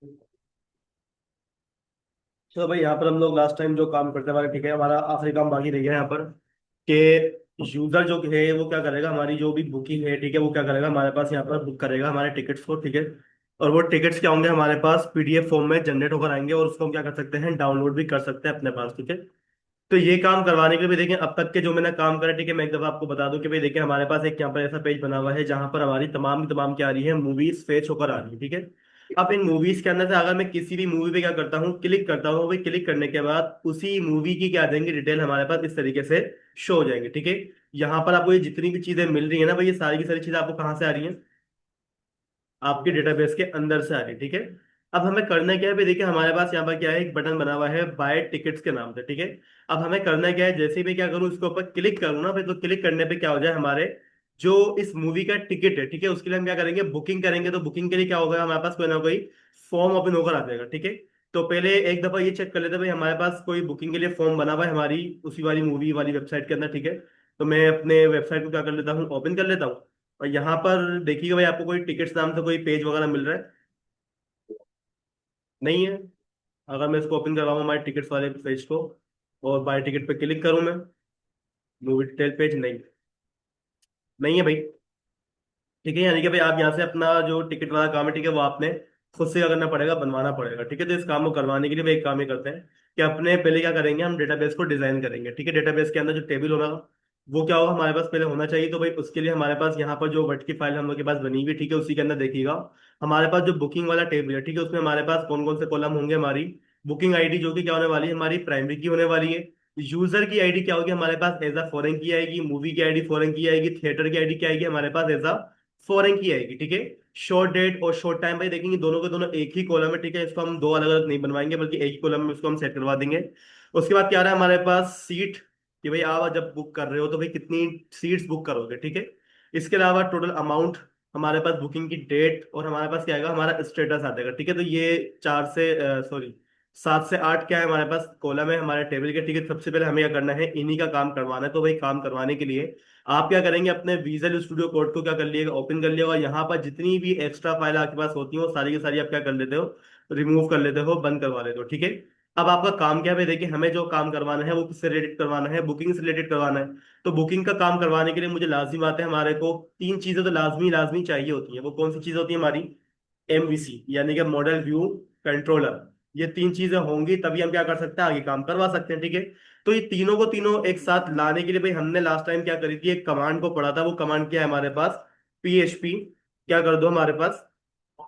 चलो भाई, यहाँ पर हम लोग लास्ट टाइम जो काम करते हमारे, ठीक है, हमारा आखिरी काम बाकी रह गया है यहाँ पर कि यूजर जो है वो क्या करेगा, हमारी जो भी बुकिंग है, ठीक है, वो क्या करेगा हमारे पास यहाँ पर बुक करेगा हमारे टिकट्स को, ठीक है। और वो टिकट्स क्या होंगे, हमारे पास पीडीएफ फॉर्म में जनरेट होकर आएंगे और उसको हम क्या कर सकते हैं, डाउनलोड भी कर सकते हैं अपने पास, ठीक है। तो ये काम करवाने के लिए भी देखिए, अब तक के जो मैंने काम करा, ठीक है, मैं एक दफा आपको बता दूं कि भाई देखिए, हमारे पास एक यहाँ पर ऐसा पेज बना हुआ है जहां पर हमारी तमाम की तमाम क्या आ रही है, मूवीज फेच होकर आ रही है, ठीक है। अब इन मूवीज के अंदर से अगर मैं किसी भी मूवी पे क्या करता हूँ, क्लिक करता हूँ, भाई क्लिक करने के बाद उसी मूवी की क्या आ जाएंगी, डिटेल हमारे पास इस तरीके से शो हो जाएंगे, ठीक है। यहाँ पर आपको ये जितनी भी चीजें मिल रही है ना भाई, ये सारी की सारी चीजें आपको कहाँ से आ रही है, आपके डेटाबेस के अंदर से आ रही है, ठीक है। अब हमें करना क्या है भाई, देखिए हमारे पास यहाँ पर क्या है, एक बटन बना हुआ है बाय टिकट्स के नाम से, ठीक है। अब हमें करना क्या है, जैसे ही मैं क्या करूँ, इसके ऊपर क्लिक करूँ ना भाई, तो क्लिक करने पे क्या हो जाए, हमारे जो इस मूवी का टिकट है, ठीक है, उसके लिए हम क्या करेंगे, बुकिंग करेंगे। तो बुकिंग के लिए क्या होगा, हमारे पास कोई ना कोई फॉर्म ओपन होकर आ जाएगा, ठीक है। तो पहले एक दफा ये चेक कर लेते हैं भाई, हमारे पास कोई बुकिंग के लिए फॉर्म बना हुआ है हमारी उसी वाली मूवी वाली वेबसाइट के अंदर, ठीक है। तो मैं अपने वेबसाइट को क्या कर लेता हूँ, ओपन कर लेता हूँ। और यहाँ पर देखिएगा भाई, आपको कोई टिकट्स नाम से कोई पेज वगैरह मिल रहा है? नहीं है। अगर मैं इसको ओपन करवाऊँ हमारे टिकट्स वाले पेज को और बाय टिकट पे क्लिक करूँ मैं, मूवी डिटेल पेज नहीं, नहीं है भाई, ठीक है। यानी कि भाई आप यहाँ से अपना जो टिकट वाला काम है, ठीक है, वो आपने खुद से क्या करना पड़ेगा, बनवाना पड़ेगा, ठीक है। तो इस काम को करवाने के लिए भाई एक काम ही करते हैं कि अपने पहले क्या करेंगे, हम डेटाबेस को डिजाइन करेंगे, ठीक है। डेटाबेस के अंदर जो टेबल होगा वो क्या होगा, हमारे पास पहले होना चाहिए। तो भाई उसके लिए हमारे पास यहाँ पर जो वर्ड की फाइल हम लोग के पास बनी हुई है, ठीक है, उसी के अंदर देखिएगा हमारे पास जो बुकिंग वाला टेबल है, ठीक है, उसमें हमारे पास कौन कौन से कॉलम होंगे, हमारी बुकिंग आईडी जो कि क्या होने वाली है, हमारी प्राइमरी की होने वाली है। यूजर की आईडी क्या होगी हमारे पास, एज अ फॉरेन की आएगी। मूवी की आईडी फॉरेन की आएगी। थिएटर की आईडी क्या आएगी हमारे पास, एज अ फॉरेन की आएगी, ठीक है। शॉर्ट डेट और शॉर्ट टाइम भाई देखेंगे, दोनों के दोनों एक ही कॉलम है, ठीक है। इसको हम दो अलग अलग नहीं बनवाएंगे, बल्कि एक ही कॉलम में इसको हम सेट करवा देंगे। उसके बाद क्या रहा है हमारे पास, सीट, कि भाई आप जब बुक कर रहे हो तो भाई कितनी सीट्स बुक करोगे, ठीक है। इसके अलावा टोटल अमाउंट, हमारे पास बुकिंग की डेट, और हमारे पास क्या आएगा, हमारा स्टेटस आ जाएगा, ठीक है। तो ये चार से सॉरी 7 से 8 क्या है हमारे पास कॉलम है हमारे टेबल के, ठीक है। सबसे पहले हमें क्या करना है, इन्हीं का काम करवाना है। तो भाई काम करवाने के लिए आप क्या करेंगे, अपने विजुअल स्टूडियो कोड को क्या कर लिएगा, ओपन कर लिएगा। यहाँ पर जितनी भी एक्स्ट्रा फाइल आपके पास होती है वो सारी की सारी आप क्या कर लेते हो, रिमूव कर लेते हो, बंद करवा लेते हो, ठीक है। अब आपका काम क्या है भाई, देखिए हमें जो काम करवाना है वो किससे रिलेटेड करवाना है, बुकिंग से रिलेटेड करवाना है। तो बुकिंग का काम करवाने के लिए मुझे लाजमी बात है, हमारे को तीन चीजें तो लाजमी लाजमी चाहिए होती है। वो कौन सी चीजें होती है हमारी, एमवीसी यानी कि मॉडल व्यू कंट्रोलर। ये तीन चीजें होंगी तभी हम क्या कर सकते हैं, आगे काम करवा सकते हैं, ठीक है। तो ये तीनों को तीनों एक साथ लाने के लिए भाई हमने लास्ट टाइम क्या करी थी, एक कमांड को पढ़ा था। वो कमांड क्या है हमारे पास, पीएचपी, क्या कर दो हमारे पास,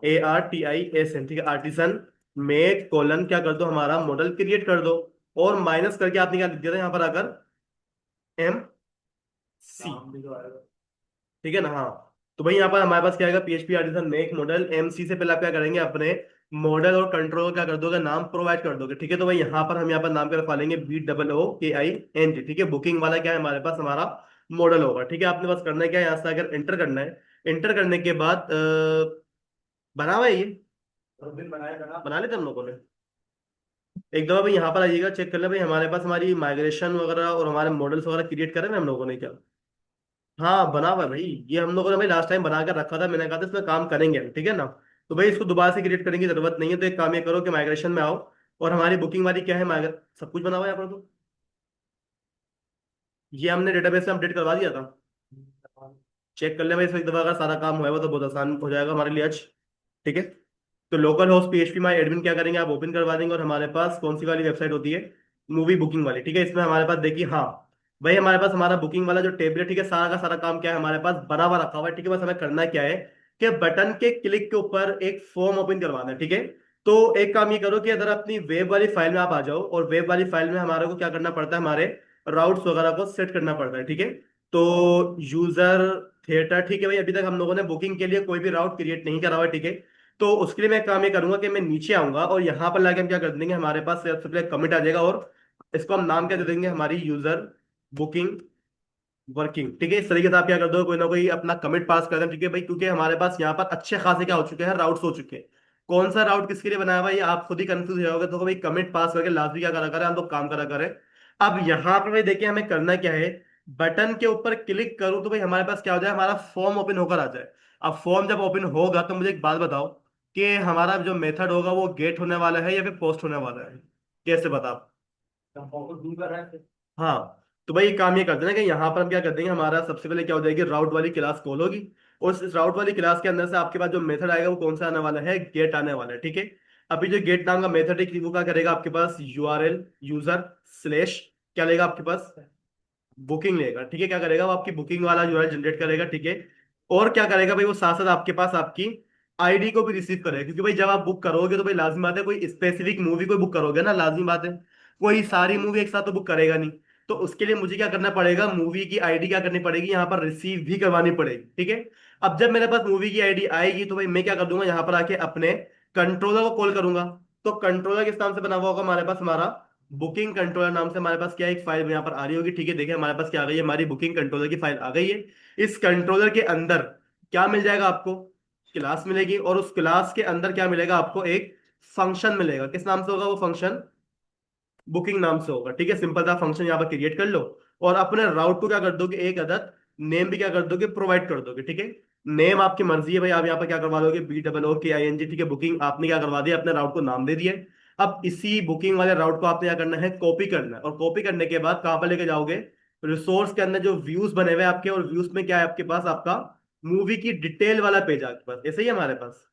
ARTISN, ठीक है, आर्टिसन मेक कॉलन, क्या कर दो हमारा मॉडल क्रिएट कर दो। और माइनस करके आपने क्या लिख दिया था यहाँ पर आकर, MC, ठीक है ना, हाँ। तो भाई यहाँ पर हमारे पास क्या आएगा, PHP artisan make model MC से पहले आप क्या करेंगे, अपने मॉडल और कंट्रोल क्या कर दोगे, नाम प्रोवाइड कर दोगे, ठीक है। तो भाई यहाँ पर हम यहाँ पर नाम क्या रखवा लेंगे, BOOKING, ठीक है। बुकिंग वाला क्या है हमारे पास, हमारा मॉडल होगा, ठीक है। आपने बस करना है क्या, यहाँ से अगर एंटर करना है, एंटर करने के बाद बना हुआ है ये, बना लेते हम लोगों ने। एक दफा भाई यहाँ पर आइएगा, चेक कर ले भाई, हमारे पास हमारी माइग्रेशन वगैरह और हमारे मॉडल्स वगैरह क्रिएट करे ना हम लोगों ने क्या। हाँ बना हुआ है भाई, ये हम लोगों ने भाई लास्ट टाइम बना कर रखा था, मैंने कहा था इसमें काम करेंगे हम, ठीक है ना। तो भाई इसको दोबारा से क्रिएट करने की जरूरत नहीं है। तो एक काम ये करो कि माइग्रेशन में आओ, और हमारी बुकिंग वाली क्या है, सब कुछ बना हुआ है यहाँ पर। तो ये हमने डेटाबेस में अपडेट करवा दिया था, चेक कर ले भाई, इसमें एक दफा अगर सारा काम हुआ है तो बहुत आसान हो जाएगा हमारे लिए आज, ठीक है। तो लोकल होस्ट PHP माई एडमिन क्या करेंगे, आप ओपन करवा देंगे, और हमारे पास कौन सी वाली वेबसाइट होती है, मूवी बुकिंग वाली, ठीक है। इसमें हमारे पास देखिए, हाँ भाई हमारे पास हमारा बुकिंग वाला जो टेबल है, ठीक है, सारा का सारा काम क्या है हमारे पास बना हुआ रखा हुआ है, ठीक है। बस हमें करना क्या है कि बटन के क्लिक के ऊपर एक फॉर्म ओपन करवाना है, ठीक है। तो एक काम ये करो कि अगर अपनी वेब वाली फाइल में आप आ जाओ, और वेब वाली फाइल में हमारे को क्या करना पड़ता है, हमारे राउट्स वगैरह को सेट करना पड़ता है, ठीक है। तो यूजर थिएटर, ठीक है भाई, अभी तक हम लोगों ने बुकिंग के लिए कोई भी राउट क्रिएट नहीं करा हुआ है, ठीक है। तो उसके लिए मैं काम ये करूंगा कि मैं नीचे आऊंगा, और यहाँ पर लाके हम क्या कर देंगे, हमारे पास सबसे पहले कमिट आ जाएगा, और इसको हम नाम क्या दे देंगे, हमारी यूजर बुकिंग वर्किंग, ठीक है। इस तरीके से आप क्या कर दो, कोई ना कोई अपना कमिट पास कर दें, ठीक है भाई, क्योंकि हमारे पास यहाँ पर अच्छे खासे क्या हो चुके हैं, राउट्स हो चुके हैं। कौन सा राउट किसके लिए बनाया हुआ है ये आप खुद ही कंफ्यूज हो जाओगे। तो भाई कमिट पास करके लास्ट भी क्या करा करें, हम लोग काम करा करें। अब यहाँ पर भाई देखिए हमें करना क्या है, बटन के ऊपर क्लिक करूं तो भाई हमारे पास क्या हो जाए, हमारा फॉर्म ओपन होकर आ जाए। अब फॉर्म जब ओपन होगा तो मुझे एक बात बताओ, कि हमारा जो मेथड होगा वो गेट होने वाला है या फिर पोस्ट होने वाला है? कैसे बता आप? हाँ, तो भाई एक काम ये करते हैं ना कि यहाँ पर हम क्या कर देंगे, हमारा सबसे पहले क्या हो जाएगी, राउट वाली क्लास कॉल होगी। और इस राउट वाली क्लास के अंदर से आपके पास जो मेथड आएगा वो कौन सा आने वाला है, गेट आने वाला है, ठीक है। अभी जो गेट नाम का मेथड है वो क्या करेगा आपके पास, यूआरएल यूजर स्लेश क्या लेगा आपके पास, बुकिंग लेगा, ठीक है। क्या करेगा वो, आपकी बुकिंग वाला यूआरएल जनरेट करेगा, ठीक है। और क्या करेगा भाई, वो साथ साथ आपके पास आपकी आईडी को भी रिसीव करेगा, क्योंकि भाई जब आप बुक करोगे तो भाई लाजमी बात है कोई स्पेसिफिक मूवी कोई बुक करोगे ना, लाजमी बात है। कोई सारी मूवी एक साथ तो बुक करेगा नहीं। तो उसके लिए मुझे क्या करना पड़ेगा, मूवी की आईडी क्या करनी पड़ेगी, यहाँ पर रिसीव भी करवानी पड़ेगी, ठीक है। अब जब मेरे पास मूवी की आईडी आएगी तो भाई मैं क्या कर दूंगा, यहाँ पर आके अपने कंट्रोलर को कॉल करूंगा। तो कंट्रोलर किस नाम से बना हुआ होगा हमारे पास, हमारा बुकिंग कंट्रोलर नाम से हमारे पास क्या है, एक फाइल यहाँ पर आ रही होगी, ठीक है। देखिए हमारे पास क्या आ गई है, हमारी बुकिंग कंट्रोलर की फाइल आ गई है। इस कंट्रोलर के अंदर क्या मिल जाएगा आपको, क्लास मिलेगी। और उस क्लास के अंदर क्या मिलेगा आपको, एक फंक्शन मिलेगा। किस नाम से होगा वो फंक्शन, बुकिंग नाम से होगा, ठीक है। सिंपल सा फंक्शन यहाँ पर क्रिएट कर लो। और अपने राउट को क्या कर दोगे, एक अदद नेम भी क्या कर दोगे, प्रोवाइड कर दोगे, ठीक है। नेम आपकी मर्जी है भाई, आप यहाँ पर क्या करवा दोगे, BOOKING, ठीक है। बुकिंग आपने क्या करवा दिया, अपने राउट को नाम दे दिया। अब इसी बुकिंग वाले राउट को आपने क्या करना है, कॉपी करना है। और कॉपी करने के बाद कहाँ पर लेके जाओगे, रिसोर्स के अंदर जो व्यूज बने हुए हैं आपके, और व्यूज में क्या है आपके पास, आपका मूवी की डिटेल वाला पेज आपके पास, ऐसे ही है हमारे पास।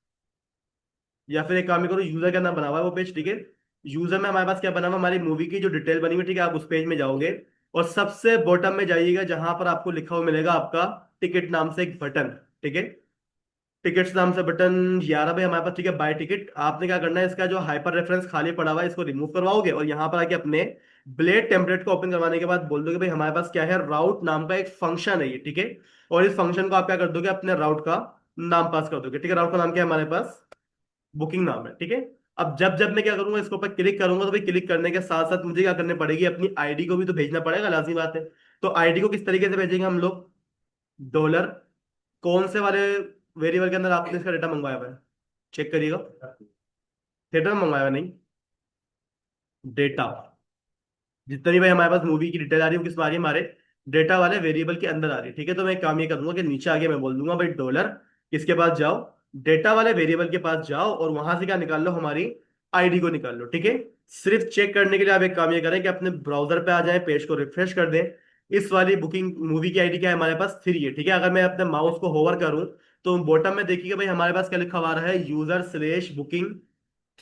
या फिर एक काम ही करो, यूजर का नाम बना हुआ है वो पेज, ठीक है। यूजर में हमारे पास क्या बना हुआ है, हमारी मूवी की जो डिटेल बनी हुई है, ठीक है। आप उस पेज में जाओगे और सबसे बॉटम में जाइएगा, जहां पर आपको लिखा हुआ मिलेगा आपका टिकट नाम से एक बटन, ठीक है। टिकट्स नाम से बटन 11 पे हमारे पास, ठीक है। बाय टिकट आपने क्या करना है, इसका जो हाइपर रेफरेंस खाली पड़ा हुआ है इसको रिमूव करवाओगे, और यहाँ पर आके अपने ब्लेड टेम्पलेट को ओपन करवाने के बाद बोल दोगे भाई हमारे पास क्या है, राउट नाम का एक फंक्शन है ये, ठीक है। और इस फंक्शन को आप क्या कर दोगे, अपने राउट का नाम पास कर दोगे, ठीक है। राउट का नाम क्या है हमारे पास, बुकिंग नाम है, ठीक है। अब जब जब मैं क्या करूंगा, इसके ऊपर क्लिक करूंगा, तो भाई क्लिक करने के साथ साथ मुझे क्या करने पड़ेगी, अपनी आईडी को भी तो भेजना पड़ेगा, लाजमी बात है। तो आईडी को किस तरीके से भेजेंगे हम लोग, डॉलर, कौन से वाले वेरिएबल के अंदर आपने इसका डेटा मंगवाया हुआ है, चेक करिएगा। थिएटर में मंगवाया हुआ नहीं, डेटा, जितनी भाई हमारे पास मूवी की डिटेल आ रही है वो किस में आ रही है, हमारे डेटा वाले वेरिएबल के अंदर आ रही है, ठीक है। तो मैं एक काम ये करूंगा कि नीचे आगे मैं बोल दूंगा भाई डॉलर, किसके पास जाओ, डेटा वाले वेरिएबल के पास जाओ, और वहां से क्या निकाल लो, हमारी आईडी को निकाल लो, ठीक है। सिर्फ चेक करने के लिए आप एक काम ये करें कि अपने ब्राउजर पे आ जाए, पेज को रिफ्रेश कर दें। इस वाली बुकिंग मूवी की आईडी क्या है हमारे पास, 3 है, ठीक है। अगर मैं अपने माउस को होवर करूं तो बॉटम में देखिएगा भाई हमारे पास क्या लिखा हुआ रहा है, यूजर/बुकिंग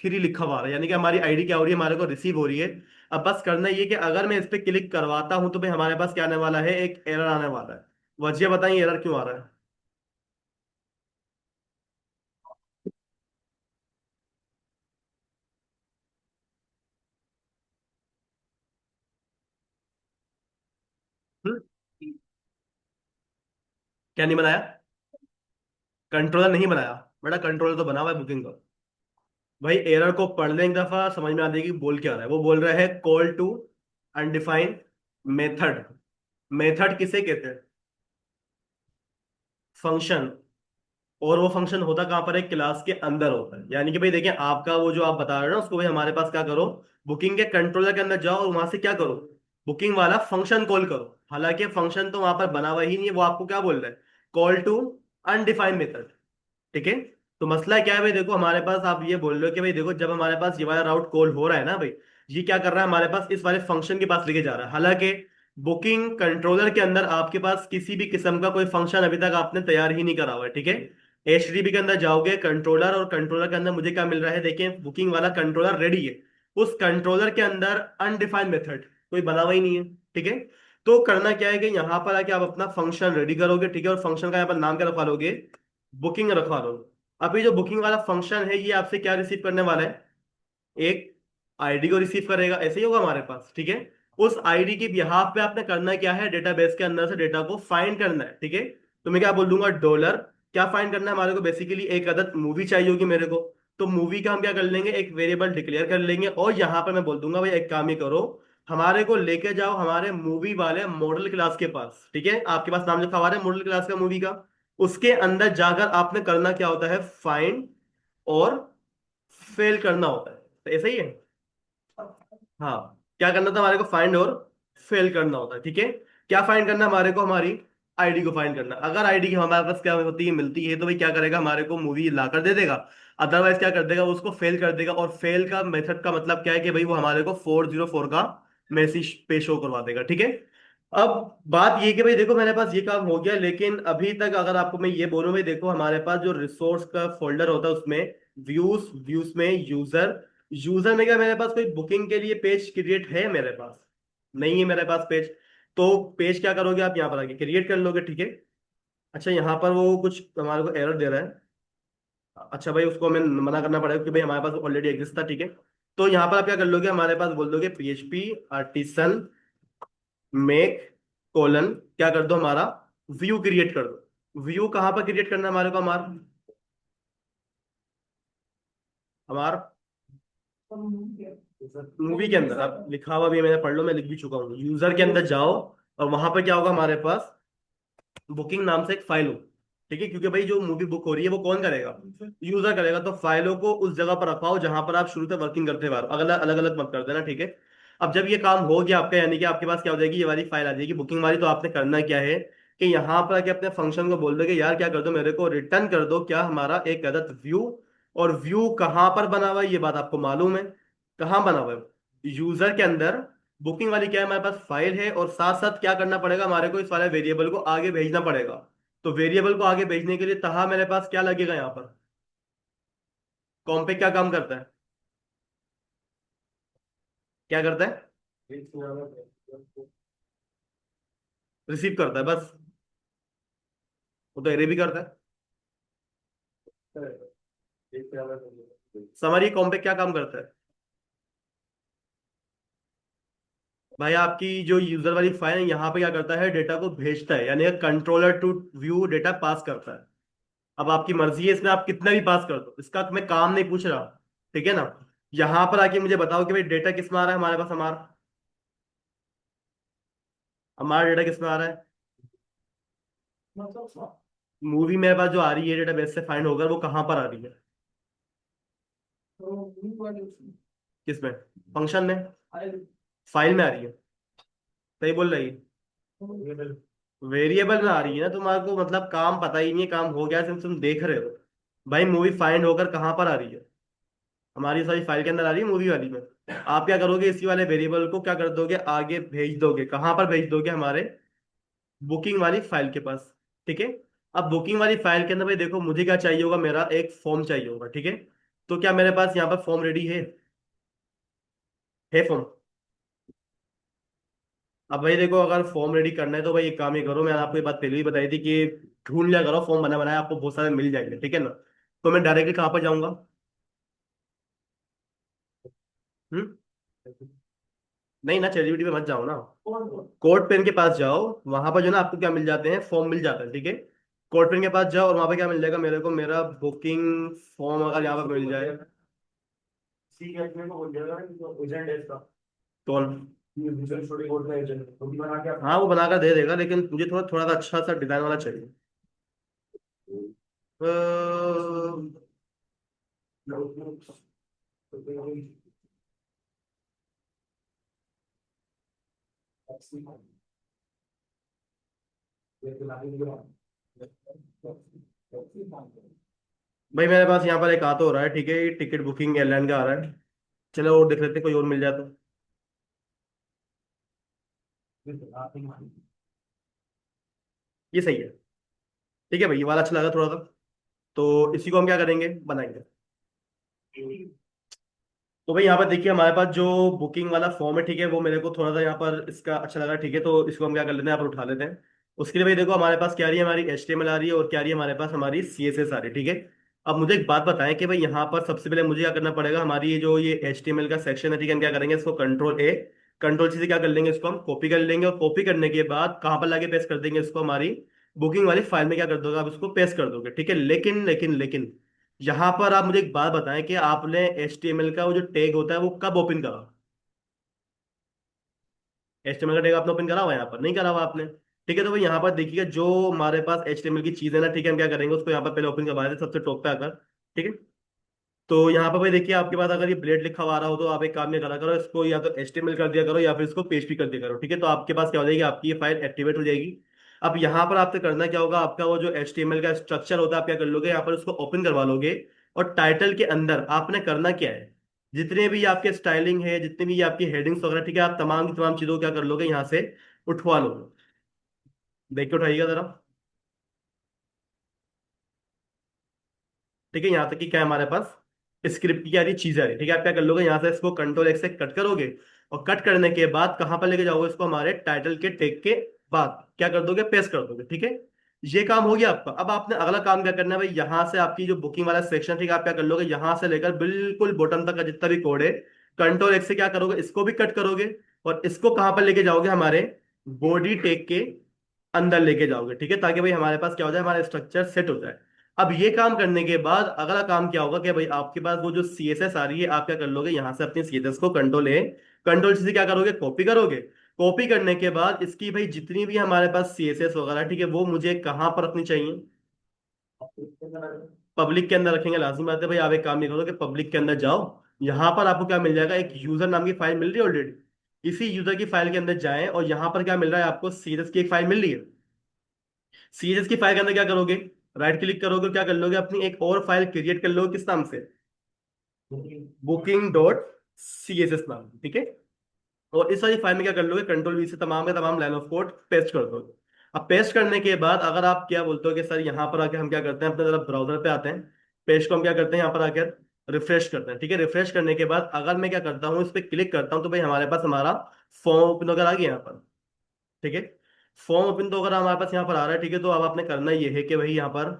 3 लिखा हुआ रहा है, यानी कि हमारी आईडी क्या हो रही है, हमारे को रिसीव हो रही है। अब बस करना ये कि अगर मैं इस पे क्लिक करवाता हूं तो भाई हमारे पास क्या आने वाला है, एक एरर आने वाला है। वजह बताइए एरर क्यों आ रहा है। हम्म? क्या नहीं बनाया, कंट्रोलर नहीं बनाया, बेटा कंट्रोलर तो बना हुआ है बुकिंग का। भाई एरर को पढ़ लें एक दफा, समझ में आ जाएगी बोल क्या रहा है। वो बोल रहा है call to undefined method. Method किसे कहते हैं, फंक्शन। और वो फंक्शन होता कहाँ पर है, क्लास के अंदर होता है। यानी कि भाई देखिए आपका वो जो आप बता रहे हो ना, उसको भाई हमारे पास क्या करो, बुकिंग के कंट्रोलर के अंदर जाओ और वहां से क्या करो, बुकिंग वाला फंक्शन कॉल करो। हालांकि फंक्शन तो वहां पर बना हुआ ही नहीं है, वो आपको क्या बोल रहा है, कॉल टू अनडिफाइंड मेथड, ठीक है। तो मसला क्या है भाई, देखो हमारे पास आप ये बोल रहे हो कि भाई देखो जब हमारे पास ये वाला राउट कॉल हो रहा है ना भाई, ये क्या कर रहा है हमारे पास, इस वाले फंक्शन के पास लेके जा रहा है। हालांकि बुकिंग कंट्रोलर के अंदर आपके पास किसी भी किस्म का कोई फंक्शन अभी तक आपने तैयार ही नहीं करा हुआ है, ठीक है। HTTP के अंदर जाओगे कंट्रोलर, और कंट्रोलर के अंदर मुझे क्या मिल रहा है, देखिए बुकिंग वाला कंट्रोलर रेडी है। उस कंट्रोलर के अंदर अनडिफाइंड मेथड कोई बना हुआ ही नहीं है, ठीक है। तो करना क्या है कि यहाँ पर आके आप अपना फंक्शन रेडी करोगे, ठीक है। और फंक्शन का यहाँ पर नाम क्या रखवा लोगे, बुकिंग रखवा लो। अभी जो बुकिंग वाला फंक्शन है ये आपसे क्या रिसीव करने वाला है, एक आईडी को रिसीव करेगा, ऐसे ही होगा हमारे पास, ठीक है। उस आईडी के बिहाफ पे आपने करना क्या है, डेटाबेस के अंदर से डेटा को फाइंड करना है, ठीक है। तो मैं क्या बोल दूंगा, डॉलर, क्या फाइंड करना है हमारे को, बेसिकली एक अदद मूवी चाहिए होगी मेरे को। तो मूवी का हम क्या कर लेंगे, एक वेरिएबल डिक्लेयर कर लेंगे, और यहाँ पर मैं बोल दूंगा भाई एक काम ही करो, हमारे को लेके जाओ हमारे मूवी वाले मॉडल क्लास के पास, ठीक है। आपके पास नाम लिखा हुआ है मॉडल क्लास का मूवी का, उसके अंदर जाकर आपने करना क्या होता है, फाइंड और फेल करना होता है, तो ऐसा ही है। हाँ, क्या करना था हमारे को, फाइंड और फेल करना होता है, ठीक है। क्या फाइंड करना है हमारे को, हमारी आईडी को फाइंड करना। अगर आईडी की हमारे पास क्या होती है, मिलती है, तो भाई क्या करेगा, हमारे को मूवी ला कर दे देगा। अदरवाइज क्या कर देगा, वो उसको फेल कर देगा। और फेल का मेथड का मतलब क्या है कि भाई वो हमारे को 404 का मैसेज पे शो करवा देगा, ठीक है। अब बात ये कि भाई देखो मेरे पास ये काम हो गया, लेकिन अभी तक अगर आपको मैं ये बोलूं भाई देखो, हमारे पास जो रिसोर्स का फोल्डर होता है उसमें व्यूज, व्यूज में यूजर, यूजर में क्या मेरे पास कोई बुकिंग के लिए पेज क्रिएट है मेरे पास? नहीं है मेरे पास पेज। तो पेज क्या करोगे आप, यहाँ पर आके क्रिएट कर लोगे, ठीक है। अच्छा यहाँ पर वो कुछ हमारे को एरर दे रहा है। अच्छा भाई उसको हमें मना करना पड़ेगा क्योंकि भाई हमारे पास ऑलरेडी एग्जिस्ट था, ठीक है। तो यहाँ पर आप क्या कर लोगे, हमारे पास बोल दोगे PHP आर्टिसन मेक कोलन, क्या कर दो हमारा व्यू क्रिएट कर दो। व्यू कहाँ पर क्रिएट करना है हमारे को, हमारा हमारा मूवी के अंदर। आप लिखा हुआ भी है, मैंने पढ़ लो, मैं लिख भी चुका हूँ। यूजर के अंदर जाओ और वहां पर क्या होगा हमारे पास, बुकिंग नाम से एक फाइल हो, ठीक है। क्योंकि भाई जो मूवी बुक हो रही है वो कौन करेगा, यूजर करेगा। तो फाइलों को उस जगह पर रखाओ जहां पर आप शुरू से वर्किंग करते हुए अगला अलग अलग मत कर देना, ठीक है। अब जब ये काम हो गया आपका, यानी कि आपके पास क्या हो जाएगी, ये वाली फाइल आ जाएगी बुकिंग वाली। तो आपने करना क्या है कि यहाँ पर आके अपने फंक्शन को बोल दो कि यार क्या कर दो, मेरे को रिटर्न कर दो क्या, हमारा एक अदद व्यू। और व्यू कहाँ पर बना हुआ है ये बात आपको मालूम है, कहाँ बना हुआ है, यूजर के अंदर। बुकिंग वाली क्या है, हमारे पास फाइल है, और साथ साथ क्या करना पड़ेगा हमारे को, इस वाले वेरिएबल को आगे भेजना पड़ेगा। तो वेरिएबल को आगे भेजने के लिए तहा मेरे पास क्या लगेगा यहाँ पर, कॉम पे क्या काम करता है, क्या करता है, रिसीव करता है बस। वो तो एरे भी करता है। समरी कॉम पे क्या काम करता है भाई, आपकी जो यूजर वाली फाइल है यहाँ पे क्या करता है, डेटा को भेजता है, यानी controller to view data pass करता है। अब आपकी मर्जी है इसमें आप कितना भी पास कर दो, इसका मैं काम नहीं पूछ रहा, ठीक है ना। यहाँ पर आके मुझे बताओ कि भाई डेटा किस में आ रहा है हमारे पास, हमारा हमारा डेटा किस में आ रहा है, मूवी मेरे पास जो आ रही है डेटा बेस से फाइंड होकर, वो कहाँ पर आ रही है, किसमें, फंक्शन में, फाइल में आ रही है, सही बोल रही है। वेरिएबल में आ रही है ना, तुम्हारे को मतलब काम पता ही नहीं है, काम हो गया तुम देख रहे हो। भाई मूवी फाइंड होकर कहाँ पर आ रही है, हमारी सारी फाइल के अंदर आ रही है मूवी वाली में। आप क्या करोगे, इसी वाले वेरिएबल को क्या कर दोगे, आगे भेज दोगे, कहाँ पर भेज दोगे, हमारे बुकिंग वाली फाइल के पास, ठीक है। अब बुकिंग वाली फाइल के अंदर भाई देखो मुझे क्या चाहिए होगा, मेरा एक फॉर्म चाहिए होगा, ठीक है। तो क्या मेरे पास यहाँ पर फॉर्म रेडी है फॉर्म। अब भाई देखो अगर फॉर्म रेडी करना है तो भाई एक काम ही करो, मैंने आपको ये बात पहले ही बताई थी कि ढूंढ लिया करो फॉर्म बना बनाया, आपको बहुत सारे मिल जाएंगे, ठीक है ना। तो मैं डायरेक्टली कहाँ पर जाऊंगा, हम्म, नहीं ना, चैट जीपीटी पे मत जाओ ना, कोड पेन के पास जाओ। वहां पर जो ना आपको क्या मिल जाते हैं, फॉर्म मिल जाता है, ठीक है। कोड पेन के पास जाओ और वहां पर क्या मिल जाएगा मेरे को, मेरा बुकिंग फॉर्म अगर यहाँ पर मिल जाए, कौन, हाँ वो बनाकर दे देगा, लेकिन मुझे थोड़ा थोड़ा सा अच्छा सा डिजाइन वाला चाहिए। अ, भाई मेरे पास यहाँ पर एक आ तो हो रहा है, ठीक है, टिकट बुकिंग एयरलाइन का आ रहा है। चलो और देख लेते हैं, कोई और मिल जाए तो। ये सही है, ठीक है भाई, ये वाला अच्छा लगा थोड़ा सा। तो इसी को हम क्या करेंगे, बनाएंगे। तो भाई यहाँ पर देखिए हमारे पास जो बुकिंग वाला फॉर्म है, ठीक है, वो मेरे को थोड़ा सा यहाँ पर इसका अच्छा लगा, ठीक है। तो इसको हम क्या कर लेते हैं, यहाँ पर उठा लेते हैं। उसके लिए भाई देखो हमारे पास क्या आ रही है, हमारी HTML आ रही है, और क्या आ रही है हमारे पास, हमारी CSS आ रही है, ठीक है। अब मुझे एक बात बताएं कि भाई यहाँ पर सबसे पहले मुझे क्या करना पड़ेगा, हमारी ये HTML का सेक्शन है, ठीक है, हम क्या करेंगे, इसको कंट्रोल कंट्रोल सी से क्या कर लेंगे, इसको हम कॉपी कर लेंगे। और कॉपी करने के बाद कहाँ पर लाके पेस्ट कर देंगे इसको, हमारी बुकिंग वाली फाइल में क्या कर दोगे आप, इसको पेस्ट कर दोगे, ठीक है। लेकिन यहां पर आप मुझे एक बात बताएं कि आपने HTML का वो जो टैग होता है वो कब ओपन करा, HTML का टैग आपने ओपन करा हुआ है, यहाँ पर नहीं करा हुआ आपने, ठीक है। तो भाई यहाँ पर देखिएगा जो हमारे पास HTML की चीज है ना, ठीक है, हम क्या करेंगे उसको यहाँ पर पहले ओपन करवा देते हैं सबसे टॉप पे आकर, ठीक है। तो यहाँ पर भाई देखिए आपके पास अगर ये ब्लेड लिखा हुआ आ रहा हो तो आप एक काम ये करा करो, इसको या तो HTML कर दिया करो या फिर इसको PHP कर दिया करो, ठीक है। तो आपके पास क्या हो जाएगी, आपकी ये फाइल एक्टिवेट हो जाएगी। अब यहाँ पर आपसे करना क्या होगा, आपका वो जो HTML का स्ट्रक्चर होता है आप क्या कर लोगे, यहाँ पर उसको ओपन करवा लोगे। और टाइटल के अंदर आपने करना क्या है, जितने भी आपके स्टाइलिंग है, जितने भी आपकी हेडिंग्स वगैरह, ठीक है, आप तमाम की तमाम चीजों को क्या कर लोगे, यहाँ से उठवा लोगे। देख के उठाइएगा जरा। ठीक है, यहाँ तक कि क्या है हमारे पास स्क्रिप्ट की सारी चीजें आ रही, ठीक है। आप क्या कर लोगे, यहाँ से इसको कंट्रोल X से कट करोगे। और कट करने के बाद कहाँ पर लेके जाओगे इसको, हमारे टाइटल के टेक के बाद क्या कर दोगे, पेस्ट कर दोगे, ठीक है। ये काम हो गया आपका। अब आपने अगला काम क्या करना है भाई, यहाँ से आपकी जो बुकिंग वाला सेक्शन, ठीक है, आप क्या कर लोगे, यहाँ से लेकर बिल्कुल बॉटम तक का जितना भी कोड है, कंट्रोल X से क्या करोगे, इसको भी कट करोगे। और इसको कहाँ पर लेके जाओगे, हमारे बॉडी टेक के अंदर लेके जाओगे, ठीक है, ताकि भाई हमारे पास क्या हो जाए, हमारा स्ट्रक्चर सेट हो जाए। अब ये काम करने के बाद अगला काम क्या होगा कि भाई आपके पास वो जो CSS आ रही है, आप क्या कर लोगे, यहां से अपनी CSS को कंट्रोल से क्या करोगे, कॉपी करोगे। कॉपी करने के बाद इसकी भाई जितनी भी हमारे पास CSS वगैरह, ठीक है, वो मुझे कहाँ पर रखनी चाहिए, पब्लिक के अंदर रखेंगे, लाजमी बात है भाई। आप एक काम नहीं करो कि पब्लिक के अंदर जाओ, यहां पर आपको क्या मिल जाएगा, एक यूजर नाम की फाइल मिल रही है ऑलरेडी, इसी यूजर की फाइल के अंदर जाएं और यहां पर क्या मिल रहा है आपको, CSS की एक फाइल मिल रही है। CSS की फाइल के अंदर क्या करोगे, राइट क्लिक करोगे, क्या कर लोगे, अपनी एक और फाइल क्रिएट कर लोगे, किस नाम से, booking.css नाम, ठीक है। और इस वाली फाइल में क्या कर लोगे, कंट्रोल V से तमाम के तमाम लाइन ऑफ कोड पेस्ट कर दोगे। अब पेस्ट करने के बाद अगर आप क्या बोलते हो कि सर यहाँ पर आके हम क्या करते हैं, अपने जरा ब्राउजर पे आते हैं, पेज को हम क्या करते हैं, यहाँ पर आकर रिफ्रेश करते हैं, ठीक है। रिफ्रेश करने के बाद अगर मैं क्या करता हूँ, इस पर क्लिक करता हूँ, तो भाई हमारे पास हमारा फॉर्म ओपन वगैरह आ गया यहाँ पर, ठीक है। फॉर्म ओपन तो अगर हमारे पास यहाँ पर आ रहा है, ठीक है, तो अब आपने करना ये है कि भाई यहाँ पर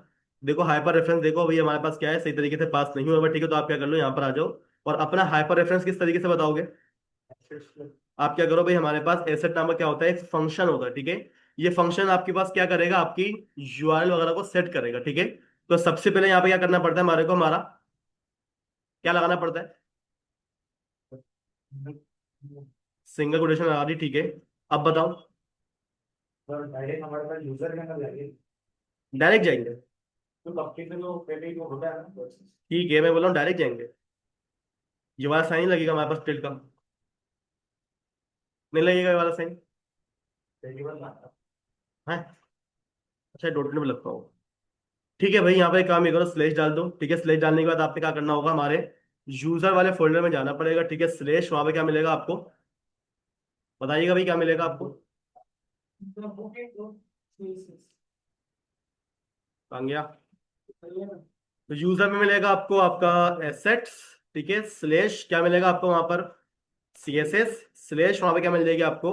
देखो, हाइपर रेफरेंस देखो भाई हमारे पास क्या है, सही तरीके से पास नहीं हुआ, ठीक है। तो आप क्या कर लो, यहाँ पर आ जाओ और अपना हाइपर रेफरेंस किस तरीके से बताओगे। आप क्या करो भाई, हमारे पास एसेट नामक क्या होता है, एक फंक्शन होता है, ठीक है। ये फंक्शन आपके पास क्या करेगा, आपकी URL वगैरह को सेट करेगा, ठीक है। तो सबसे पहले यहाँ पे क्या करना पड़ता है हमारे को, हमारा क्या लगाना पड़ता है, सिंगल कोटेशन लगा दी, ठीक है। अब बताओ, डायरेक्ट हमारे पास यूजर के अंदर जाएगी। डायरेक्ट जाएंगे, तो कंपनी में जो पहले ही वो होता है ना। ठीक है, मैं बोल रहा हूँ डायरेक्ट जाएंगे। ये वाला साइन लगेगा हमारे पास टिल्ड का, नहीं लगेगा ये वाला साइन पहली बार ना। है। अच्छा, डॉट में लगता हूँ, ठीक है भाई। यहाँ पे एक काम ये करो, स्लेश डाल दो, ठीक है। स्लेश डालने के बाद आपने क्या करना होगा, हमारे यूजर वाले फोल्डर में जाना पड़ेगा, ठीक है। स्लेश, वहां पे क्या मिलेगा आपको, बताइएगा भाई क्या मिलेगा आपको, आ गया। तो यूजर में मिलेगा आपको आपका एसेट्स, ठीक है, स्लेश क्या मिलेगा आपको वहां पर, CSS, स्लेश वहां पे क्या मिल जाएगी आपको,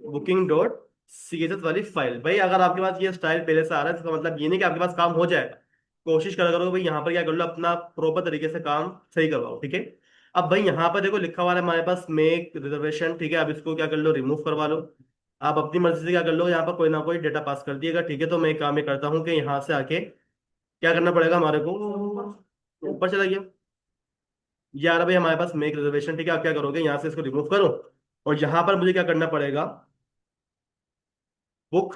booking.css वाली फाइल। भाई अगर आपके पास ये स्टाइल पहले से आ रहा है, इसका मतलब ये नहीं कि आपके पास काम हो जाएगा। कोशिश करा करो भाई, यहाँ पर क्या कर लो, अपना प्रॉपर तरीके से काम सही करवाओ, ठीक है। अब भाई यहाँ पर देखो लिखा हुआ है हमारे पास मेक रिजर्वेशन, ठीक है। अब इसको क्या कर लो, रिमूव करवा लो। आप अपनी मर्जी से क्या कर लो, यहाँ पर कोई ना कोई डेटा पास कर दिएगा, ठीक है। तो मैं एक काम ये करता हूँ कि यहाँ से आके क्या करना पड़ेगा हमारे को, ऊपर चला गया यार। भाई हमारे पास मेक रिजर्वेशन, ठीक है। आप क्या करोगे, यहाँ से इसको रिमूव करो और यहाँ पर मुझे क्या करना पड़ेगा, बुक,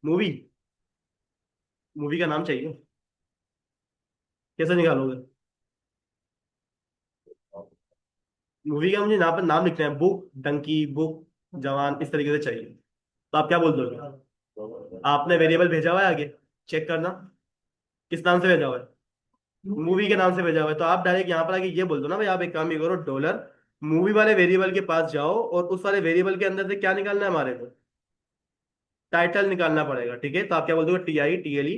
मूवी, मूवी का नाम चाहिए, कैसे निकालोगे, मूवी का मुझे यहाँ पर नाम लिखना है, बुक डंकी, बुक जवान, इस तरीके से चाहिए। तो आप क्या बोल दोगे, आपने वेरिएबल भेजा हुआ है आगे, चेक करना किस नाम से भेजा हुआ है, मूवी के नाम से भेजा हुआ है। तो आप डायरेक्ट यहाँ पर आके ये बोल दो ना भाई, आप एक काम ये करो, डॉलर मूवी वाले वेरिएबल के पास जाओ और उस वाले वेरिएबल के अंदर से क्या निकालना है हमारे को, टाइटल निकालना पड़ेगा, ठीक है। तो आप क्या बोल दोगे, TITLE,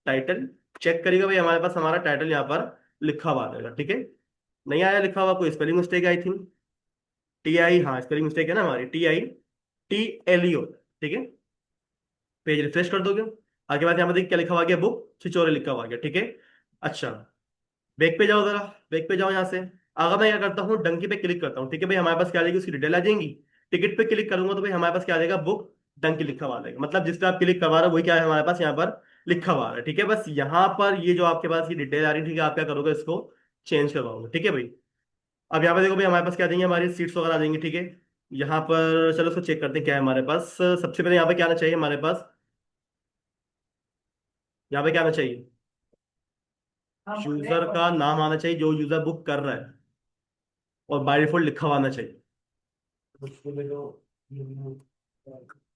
टाइटल। चेक करिएगा भाई हमारे पास हमारा टाइटल यहाँ पर लिखा हुआ आ जाएगा, ठीक है। नहीं आया लिखा हुआ, कोई स्पेलिंग मिस्टेक आई थिंक, हाँ स्पेलिंग मिस्टेक है ना हमारी, TITLE, ठीक है। पेज रिफ्रेश कर दोगे, आगे बाद यहाँ पर देखिए क्या लिखा हुआ आ गया, बुक छिचोरे लिखा हुआ आ गया, ठीक है। अच्छा, बैक पे जाओ जरा, बैक पे जाओ यहाँ से। अगर मैं क्या करता हूँ, डंकी पे क्लिक करता हूँ, ठीक है भाई, हमारे पास क्या आ जाएगी, उसकी डिटेल आ जाएंगी। टिकट पे क्लिक करूंगा तो भाई हमारे पास क्या आ जाएगा, बुक डंकी लिखा हुआ आ जाएगा। मतलब जिस पे आप क्लिक करवा रहे हो वही क्या है हमारे पास यहाँ पर लिखा हुआ है, ठीक है। बस यहाँ पर ये जो आपके पास ये डिटेल आ रही है, ठीक है, आप क्या करोगे, इसको चेंज करवाओगे, ठीक है भाई। अब यहाँ पे देखो भाई हमारे पास क्या आ जाएंगे, हमारी सीट्स वगैरह आ जाएंगी, ठीक है। यहाँ पर चलो उसको चेक करते हैं क्या है हमारे पास। सबसे पहले यहाँ पे क्या आना चाहिए हमारे पास, यहाँ पे क्या आना चाहिए, यूजर का नाम आना चाहिए जो यूजर बुक कर रहा है, और बाय डिफॉल्ट लिखा हुआ आना चाहिए। उसके लिए जो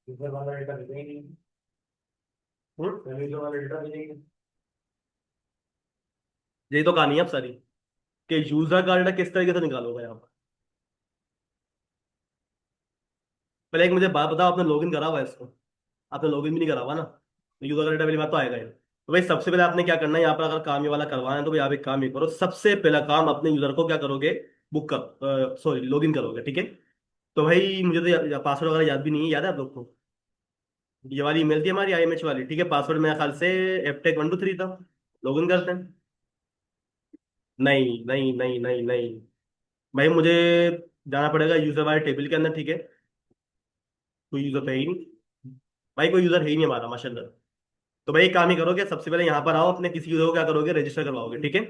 यूजर वाला डेटा देते ही नहीं, हम्म, पहले यूजर वाला डेटा देंगे। यही तो कहानी है अब सारी, कि यूजर का डाटा किस तरीके से निकालोगे यहाँ पर। पहले एक मुझे बात बताओ, आपने लॉगिन करा हुआ है इसको? आपने लॉगिन भी नहीं करा हुआ ना, तो यूजर का डाटा वाली बात तो आएगा ही। तो भाई सबसे पहले आपने क्या करना है यहाँ पर, अगर काम ये वाला करवाना है तो भाई आप एक काम ही करो, सबसे पहला काम अपने यूजर को क्या करोगे, बुक कर सॉरी लॉगिन करोगे, ठीक है। तो भाई मुझे तो पासवर्ड वगैरह याद भी नहीं है, याद है आप लोग को? ये वाली ईमेल थी हमारी IMH वाली, ठीक है। पासवर्ड मेरे ख्याल से FTech123 था। लॉगिन करते हैं। नहीं नहीं नहीं नहीं नहीं, भाई मुझे जाना पड़ेगा यूजर वाले टेबल के अंदर, ठीक है। कोई यूजर तो है ही नहीं, भाई कोई यूजर है ही नहीं हमारा माशाल्लाह। तो भाई एक काम ही करोगे, सबसे पहले यहाँ पर आओ, अपने किसी यूजर को क्या करोगे, रजिस्टर करवाओगे, ठीक है।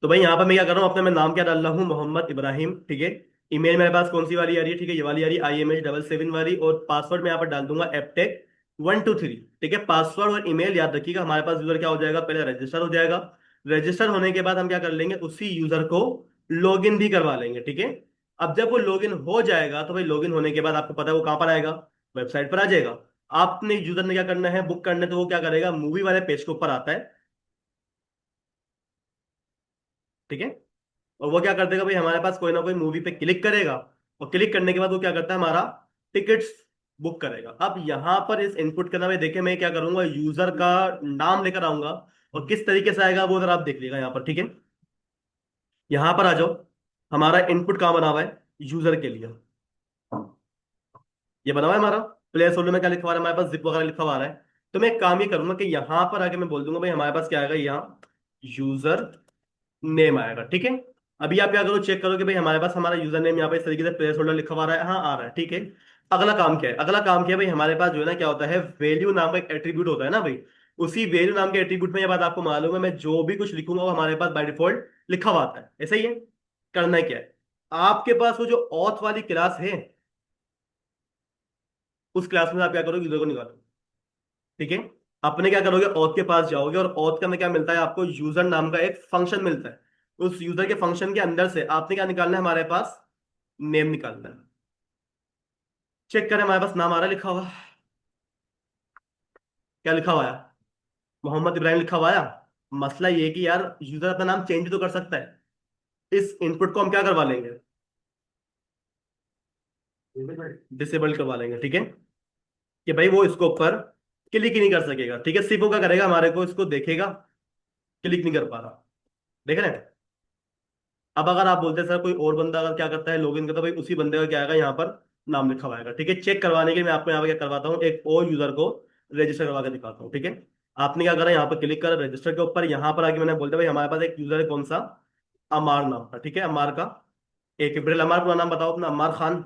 तो भाई यहाँ पर मैं क्या कर रहा हूँ, अपने मैं नाम क्या डाल रहा हूँ, मोहम्मद इब्राहिम, ठीक है। ईमेल मेरे पास कौन सी वाली आ रही है, ठीक है, ये वाली आ रही है, IMH77 वाली। और पासवर्ड मैं यहाँ पर डाल दूंगा FTech123, ठीक है। पासवर्ड और ईमेल याद रखिएगा, हमारे पास यूजर क्या हो जाएगा, पहले रजिस्टर हो जाएगा। रजिस्टर होने के बाद हम क्या कर लेंगे, उसी यूजर को लॉगिन भी करवा लेंगे, ठीक है। अब जब वो लॉगिन हो जाएगा तो भाई लॉगिन होने के बाद आपको पता है वो कहाँ पर आएगा, वेबसाइट पर आ जाएगा। आपने यूजर ने क्या करना है, बुक करने, तो वो क्या करेगा, मूवी वाले पेज के ऊपर आता है, ठीक है। और वो क्या कर देगा भाई, हमारे पास कोई ना कोई मूवी पे क्लिक करेगा, और क्लिक करने के बाद वो क्या करता है, हमारा टिकट्स बुक करेगा। अब यहाँ पर इस इनपुट करना में देखे, मैं क्या करूंगा, यूजर का नाम लेकर आऊंगा, और किस तरीके से आएगा वो जरा आप देख लीजिएगा यहाँ पर, ठीक है। यहाँ पर आ जाओ, हमारा इनपुट कहाँ बना हुआ है, यूजर के लिए। ये बना हुआ है हमारा प्लेयर होल्डर में, क्या लिखवा रहा है हमारे पास, जिप वगैरह लिखा हुआ आ रहा है। तो मैं एक काम ये करूंगा कि यहाँ पर आके मैं बोल दूंगा भाई हमारे पास क्या आएगा, यहाँ यूजर नेम आएगा, ठीक है। अभी आप क्या करो, चेक करो कि भाई हमारे पास हमारा यूजर नेम यहाँ पे इस तरीके से प्लेस होल्डर लिखा हुआ आ रहा है, हाँ आ रहा है, ठीक है। अगला काम क्या है, अगला काम क्या है भाई, हमारे पास जो है ना क्या होता है, वैल्यू नाम का एक एट्रीब्यूट होता है ना भाई। उसी वैल्यू नाम के एट्रीब्यूट में ये बात आपको मालूम है, मैं जो भी कुछ लिखूंगा वो हमारे पास बाय डिफॉल्ट लिखा हुआ आता है, ऐसा ही है। करना है क्या है, आपके पास वो जो ऑथ वाली क्लास है, उस क्लास में आप क्या करोगे, यूजर को निकालो, ठीक है। अपने क्या करोगे, ऑथ के पास जाओगे, और ऑथ के अंदर क्या मिलता है आपको, यूजर नाम का एक फंक्शन मिलता है। उस यूजर के फंक्शन के अंदर से आपने क्या निकालना है, हमारे पास नेम निकालना है। चेक करें हमारे पास नाम आ रहा है लिखा हुआ, क्या लिखा हुआ है, मोहम्मद इब्राहिम लिखा हुआ है। मसला ये है कि यार यूजर अपना नाम चेंज तो कर सकता है, इस इनपुट को हम क्या करवा लेंगे, डिसेबल करवा लेंगे, ठीक है। कि भाई वो इसको ऊपर क्लिक ही नहीं कर सकेगा, ठीक है। सिर्फ वो क्या करेगा, हमारे को इसको देखेगा, क्लिक नहीं कर पा रहा, देख रहे हैं। अब अगर आप बोलते हैं सर कोई और बंदा अगर क्या करता है, लॉगिन करता है, भाई उसी बंदे का क्या आएगा, यहाँ पर नाम लिखा हुआ आएगा, ठीक है। चेक करवाने के लिए मैं आपको यहाँ पर क्या करवाता हूँ, एक और यूजर को रजिस्टर करवा के दिखाता हूँ, ठीक है। आपने क्या करा, यहाँ पर क्लिक करा रजिस्टर के ऊपर, यहाँ पर आके मैंने बोलते भाई हमारे पास एक यूजर है, कौन सा, अमार नाम का, ठीक है। अमार का एक अप्रैल, अमार पूरा नाम बताओ अपना, अमार खान,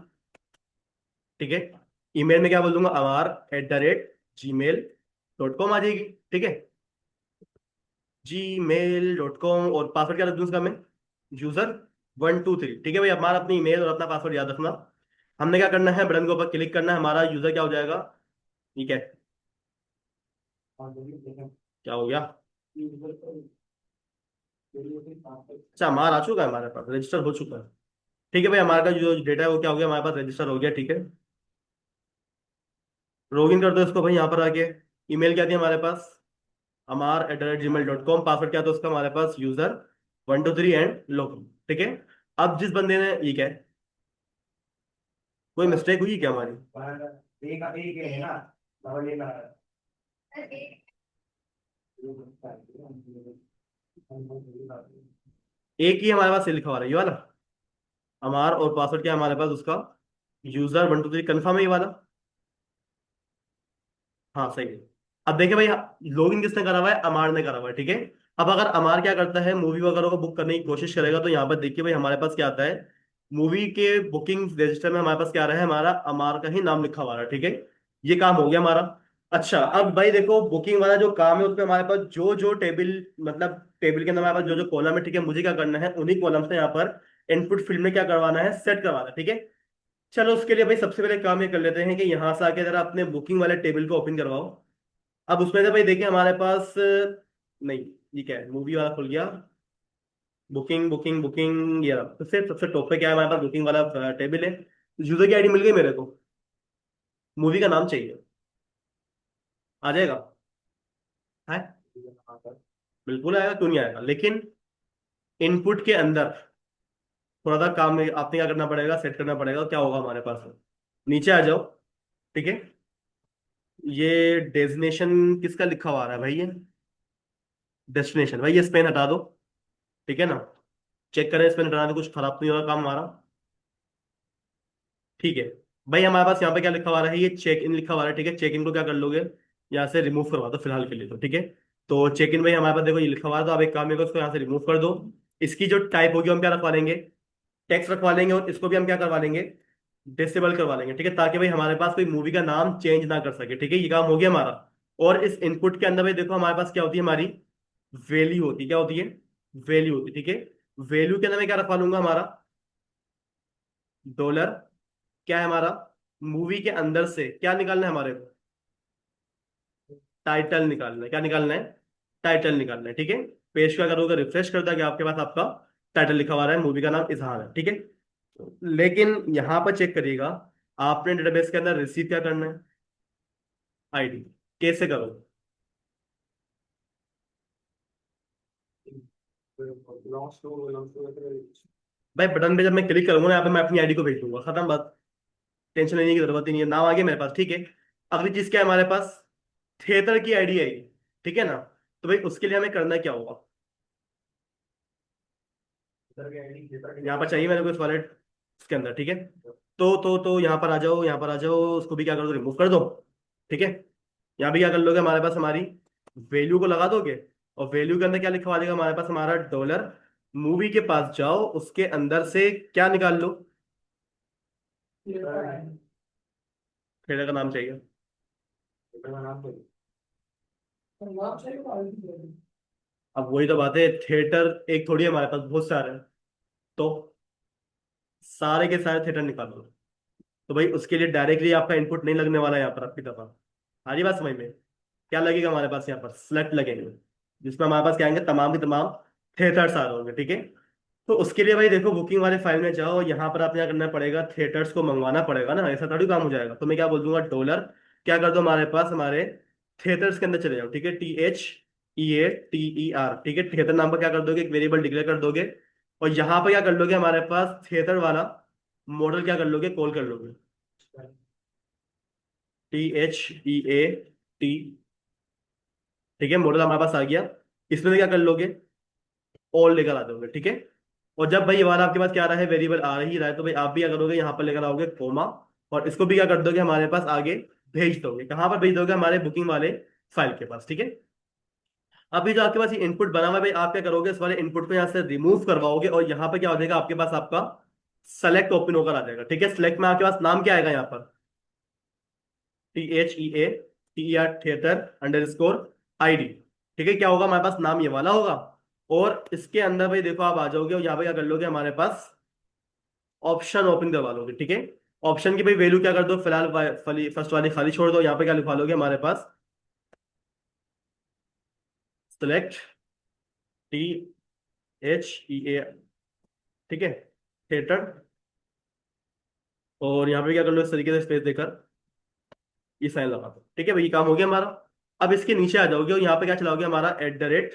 ठीक है। ईमेल में क्या बोल दूंगा, amar@gmail.com आ जाएगी, ठीक है। gmail.com, और पासवर्ड क्या रख दूँ उसका मैं, user123, ठीक है भाई। हमारा अपनी ईमेल और अपना पासवर्ड याद रखना। हमने क्या करना है, बटन के ऊपर क्लिक करना है, हमारा यूजर क्या हो जाएगा, ठीक है। क्या हो गया, अच्छा हमारा आ चुका है, हमारे पास रजिस्टर हो चुका है, ठीक है भाई। हमारा का जो डेटा है वो क्या हो गया, हमारे पास रजिस्टर हो गया, ठीक है। लॉगिन कर दो इसको भाई, यहाँ पर आके ईमेल क्या थी हमारे पास, amar@gmail.com, पासवर्ड क्या था उसका हमारे पास, user123 एंड लॉगिन, ठीक है। अब जिस बंदे ने, ये क्या है, कोई मिस्टेक हुई क्या हमारी, एक एक है ना, डबल ए का एक ही हमारे पास से लिखा हुआ है ये वाला अमार, और पासवर्ड क्या है हमारे पास उसका, user123, कंफर्म है ये वाला, हाँ सही है। अब देखिए भाई, लॉगिन किसने करा हुआ है, अमार ने करा हुआ है, ठीक है। अब अगर अमार क्या करता है, मूवी वगैरह को बुक करने की कोशिश करेगा, तो यहाँ पर देखिए भाई हमारे पास क्या आता है, मूवी के बुकिंग रजिस्टर में हमारे पास क्या आ रहा है, हमारा अमार का ही नाम लिखा हुआ है, ठीक है। ये काम हो गया हमारा। अच्छा अब भाई देखो, बुकिंग वाला जो काम है उसमें हमारे पास जो जो टेबल, मतलब टेबल के अंदर हमारे पास जो जो कॉलम है, ठीक है, मुझे क्या करना है, उन्हीं कॉलम से यहाँ पर इनपुट फील्ड में क्या करवाना है, सेट करवाना है, ठीक है। चलो उसके लिए भाई सबसे पहले काम ये कर लेते हैं कि यहाँ से आके जरा अपने बुकिंग वाले टेबल को ओपन करवाओ। अब उसमें से भाई देखिए हमारे पास नहीं, ये क्या है, मूवी वाला खुल गया, बुकिंग बुकिंग बुकिंग, ये रहा। सबसे सबसे टॉप पे क्या है हमारे पास, बुकिंग वाला टेबल है। यूजर की आईडी मिल गई मेरे को, मूवी का नाम चाहिए। आ जाएगा? है? बिल्कुल आएगा, क्यों नहीं आएगा, लेकिन इनपुट के अंदर थोड़ा सा काम में आपने क्या करना पड़ेगा, सेट करना पड़ेगा। क्या होगा हमारे पास? नीचे आ जाओ। ठीक है। ये डेजिनेशन किसका लिखा हुआ आ रहा है भाई? ये डेस्टिनेशन भाई, ये स्पेन हटा दो। ठीक है ना? चेक करें स्पेन हटाना तो कुछ खराब तो नहीं होगा काम हमारा। ठीक है। भाई हमारे पास यहाँ पे क्या लिखा हुआ है? ये चेक इन लिखा हुआ है। ठीक है, चेक इन को क्या कर लोगे, यहाँ से रिमूव करवा दो फिलहाल के लिए तो। ठीक है। तो चेक इन भाई हमारे पास देखो ये लिखा हुआ है, तो आप एक काम करो, इसको यहाँ से रिमूव कर दो। इसकी जो टाइप होगी हम क्या रखवा लेंगे, टेक्स्ट रखवा लेंगे, और इसको भी हम क्या करवा लेंगे, डिसेबल करवा लेंगे। ठीक है, ताकि भाई हमारे पास कोई मूवी का नाम चेंज ना कर सके। ठीक है, ये काम हो गया हमारा। और इस इनपुट के अंदर भाई देखो हमारे पास क्या होती है, हमारी वैल्यू होती है। क्या होती है? वैल्यू होती है। ठीक है, वैल्यू के अंदर मैं क्या रखवा लूंगा, हमारा डॉलर। क्या है हमारा? मूवी के अंदर से क्या निकालना है हमारे को? टाइटल निकालना है। क्या निकालना है? टाइटल निकालना है। ठीक है। पेज क्या करोगे, रिफ्रेश कर दोगे, आपके पास आपका टाइटल लिखा हुआ है, मूवी का नाम इजहार है। ठीक है। लेकिन यहां पर चेक करिएगा, आपने डेटाबेस के अंदर रिसीव क्या करना है, आईडी। कैसे करोगे? भाई बटन पे जब मैं क्लिक करूंगा ना, यहाँ पे मैं अपनी आईडी को भेज दूंगा, खत्म बात। टेंशन लेने की जरूरत ही नहीं है, नाम आ गया मेरे पास। ठीक है। अगली चीज क्या है हमारे पास? थिएटर की आईडी आई। ठीक है ना? तो भाई उसके लिए हमें करना क्या होगा? यहाँ पर चाहिए मेरे को इस वॉलेट के अंदर। ठीक है। तो यहाँ पर आ जाओ, यहाँ पर आ जाओ, उसको भी क्या कर दो, रिमूव कर दो। ठीक है। यहाँ भी क्या कर लोगे, हमारे पास हमारी वैल्यू को लगा दोगे। और वैल्यू के अंदर क्या लिखवा देगा हमारे पास, हमारा डॉलर। मूवी के पास जाओ, उसके अंदर से क्या निकाल लो, थिएटर का नाम चाहिए। अब वही तो बात है, थिएटर एक थोड़ी है हमारे पास, बहुत सारे हैं। तो सारे के सारे थिएटर निकालो। तो भाई उसके लिए डायरेक्टली आपका इनपुट नहीं लगने वाला है यहाँ पर आपकी तरफ। आ रही बात समझ में? क्या लगेगा हमारे पास, यहाँ पर सेलेक्ट लगेंगे, जिसमें हमारे पास क्या आएंगे, तमाम के तमाम थिएटर्स आ रहे होंगे। ठीक है। तो उसके लिए भाई देखो, बुकिंग वाले फाइल में जाओ, यहाँ पर आपने क्या करना पड़ेगा, थिएटर्स को मंगवाना पड़ेगा ना, ऐसा थोड़ी काम हो जाएगा। तो मैं क्या बोल दूंगा, डॉलर क्या कर दो हमारे पास, हमारे थिएटर्स के अंदर चले जाओ। ठीक है, THEATER। ठीक है, थिएटर नाम पर क्या कर दोगे, एक वेरिएबल डिक्लेयर कर दोगे। और यहाँ पर क्या कर लोगे, हमारे पास थिएटर वाला मॉडल क्या कर लोगे, कॉल कर लोगे। THEAT। ठीक है, मॉडल हमारे पास आ गया। इसमें क्या कर लोगे, ऑल लेकर आ जाओगे। ठीक है। और जब भाई ये वाला आपके पास क्या आ रहा है, वेरिएबल आ ही रहा है, तो भाई आप भी क्या करोगे, यहाँ पर लेकर आओगे कोमा। और इसको भी क्या कर दोगे, हमारे पास आगे भेज दोगे। कहाँ पर भेज दोगे, हमारे बुकिंग वाले फाइल के पास। ठीक है। अभी जो आपके पास ये इनपुट बना हुआ है भाई, आप क्या करोगे, इस वाले इनपुट को यहाँ से रिमूव करवाओगे, और यहाँ पे क्या हो जाएगा आपके पास, आपका सेलेक्ट ओपन होकर आ जाएगा। ठीक है, सेलेक्ट में आपके पास नाम क्या आएगा यहाँ पर, THEATER थिएटर_ID। ठीक है, क्या होगा हमारे पास, नाम ये वाला होगा। और इसके अंदर भाई देखो आप आ जाओगे, और यहाँ पे क्या कर लोगे, हमारे पास ऑप्शन ओपन करवा लोगे। ठीक है। ऑप्शन की भाई वैल्यू क्या कर दो, फिलहाल फर्स्ट वाली खाली छोड़ दो। यहाँ पे क्या लिखवा लोगे, हमारे पास सिलेक्ट THEA। ठीक है, थिएटर। और यहाँ पे क्या कर लो, इस तरीके से स्पेस देकर ये साइन लगा दो। ठीक है भाई, ये काम हो गया हमारा। अब इसके नीचे आ जाओगे, और यहाँ पे क्या चलाओगे, हमारा @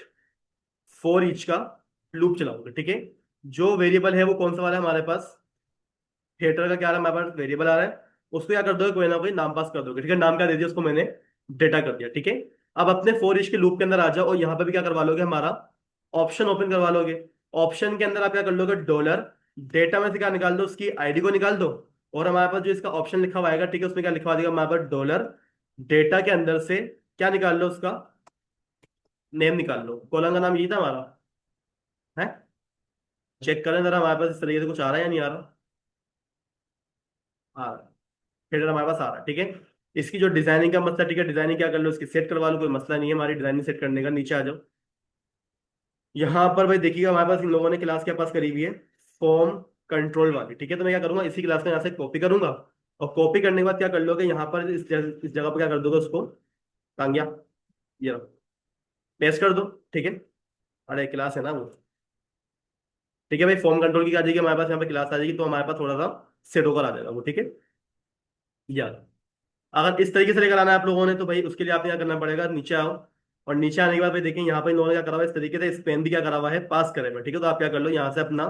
फॉर ईच का लूप चलाओगे। ठीक है। जो वेरिएबल है वो कौन सा वाला है हमारे पास, थिएटर का क्या आ रहा है हमारे पास, वेरिएबल आ रहा है। उसको क्या कर दोगे, कोई ना कोई नाम पास कर दोगे। ठीक है, नाम क्या दे दिया उसको मैंने, डेटा कर दिया। ठीक है। अब अपने फॉर ईच के लूप के अंदर आ जाओ, और यहाँ पे भी क्या करवा लोगे, हमारा ऑप्शन ओपन करवा लोगे। ऑप्शन के अंदर आप क्या कर लोगे, डॉलर डेटा में से क्या निकाल दो, उसकी आईडी को निकाल दो। और हमारे पास जो इसका ऑप्शन लिखा हुआ आएगा, ठीक है, उसमें क्या लिखवा देगा हमारे पास, डॉलर डेटा के अंदर से क्या निकाल लो, उसका नेम निकाल लो। कॉलम का नाम यही था हमारा, है? चेक करें जरा हमारे पास इस तरीके से कुछ आ रहा है या नहीं आ रहा। आ रहा है, हेडर हमारे पास आ रहा है। ठीक है। इसकी जो डिजाइनिंग का मसला, ठीक है, डिजाइनिंग क्या कर लो, इसकी सेट करवा लो, कोई मसला नहीं है हमारी डिजाइनिंग सेट करने का। नीचे आ जाओ, यहाँ पर भाई देखिएगा हमारे पास इन लोगों ने क्लास के पास करी हुई है, फॉर्म कंट्रोल वाली। ठीक है, तो मैं क्या करूंगा, इसी क्लास में यहाँ से कॉपी करूंगा। और कॉपी करने के बाद क्या कर लोगे, यहाँ पर इस जगह पर क्या कर दोगे, उसको कहाँ गया, ये पेस्ट कर दो। ठीक है। अरे क्लास है ना वो। ठीक है भाई, फॉर्म कंट्रोल की आ जाएगी हमारे पास, यहाँ पे क्लास आ जाएगी, तो हमारे पास थोड़ा सा सेट होकर आ जाएगा वो। ठीक है, यार अगर इस तरीके से लेकर आना है आप लोगों ने तो भाई उसके लिए आपने क्या करना पड़ेगा, नीचे आओ। और नीचे आने के बाद भाई देखिए यहाँ पे इन लोगों ने क्या करा हुआ है, इस तरीके से इस पेन भी क्या करा हुआ है, पास करे हुए हैं, ठीक है। तो आप क्या कर लो यहाँ से अपना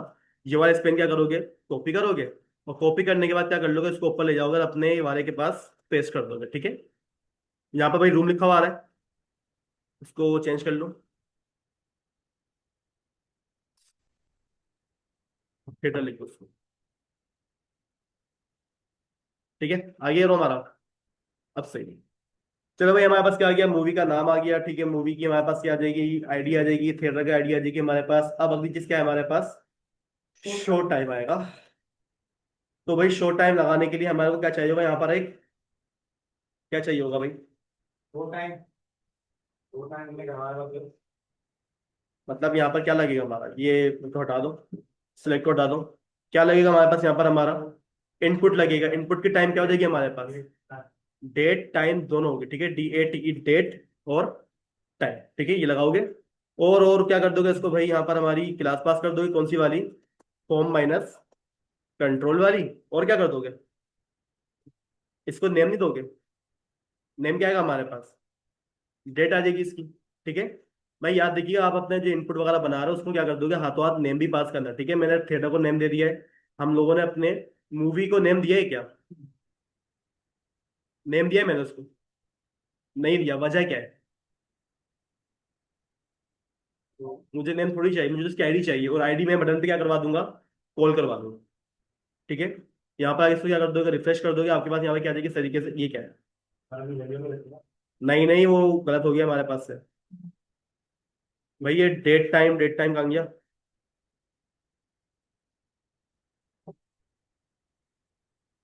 ये वाला इस पेन क्या करोगे, कॉपी करोगे। और कॉपी करने के बाद क्या कर लोगे, इसको ऊपर ले जाओगे और अपने वाले के पास पेस्ट कर दोगे, ठीक है। यहाँ पे भाई रूम लिखा हुआ आ रहा है, इसको चेंज कर लो, थिएटर लिखो उसको, ठीक है। आगे रो हमारा, अब सही। चलो भाई हमारे पास क्या आ गया, मूवी का नाम आ गया, ठीक है। मूवी की हमारे पास क्या आ जाएगी, आईडी आ जाएगी, थिएटर का आईडी आ जाएगी हमारे पास। अब अगली चीज क्या है हमारे पास, शो टाइम आएगा। तो भाई शो टाइम लगाने के लिए हमारे को क्या चाहिए होगा, यहाँ पर एक क्या चाहिए होगा भाई, दो टाइम, दो टाइम में करवाया फिर। मतलब यहाँ पर क्या लगेगा हमारा, ये तो हटा दो, सिलेक्ट को हटा दो। क्या लगेगा हमारे पास यहाँ पर, हमारा इनपुट लगेगा। इनपुट की टाइम क्या हो जाएगी हमारे पास, डेट टाइम दोनों होगी, ठीक है। DATE, डेट और टाइम, ठीक है, ये लगाओगे। और क्या कर दोगे इसको भाई, यहाँ पर हमारी क्लास पास कर दोगे, कौन सी वाली, फॉर्म माइनस कंट्रोल वाली। और क्या कर दोगे, इसको नेम नहीं दोगे, नेम क्या आएगा हमारे पास, डेट आ जाएगी इसकी, ठीक है। भाई याद देखिएगा, आप अपने जो इनपुट वगैरह बना रहे हो उसको क्या कर दोगे, हाथों हाथ नेम भी पास करना है, ठीक है। मैंने थिएटर को नेम दे दिया है, हम लोगों ने अपने मूवी को नेम दिया है क्या, नेम दिया है मैंने उसको, नहीं दिया, वजह क्या है, मुझे नेम थोड़ी चाहिए, मुझे उसकी आईडी चाहिए। और आईडी में बटन पे क्या करवा दूंगा, कॉल करवा दूंगा, ठीक है। यहाँ पर इसको क्या कर दोगे, रिफ्रेश कर दोगे, आपके पास यहाँ पे क्या आ जाएगी इस तरीके से, ये क्या है, अभी वीडियो में देखना। नहीं नहीं वो गलत हो गया हमारे पास से। भाई ये डेट टाइम कहाँ गया,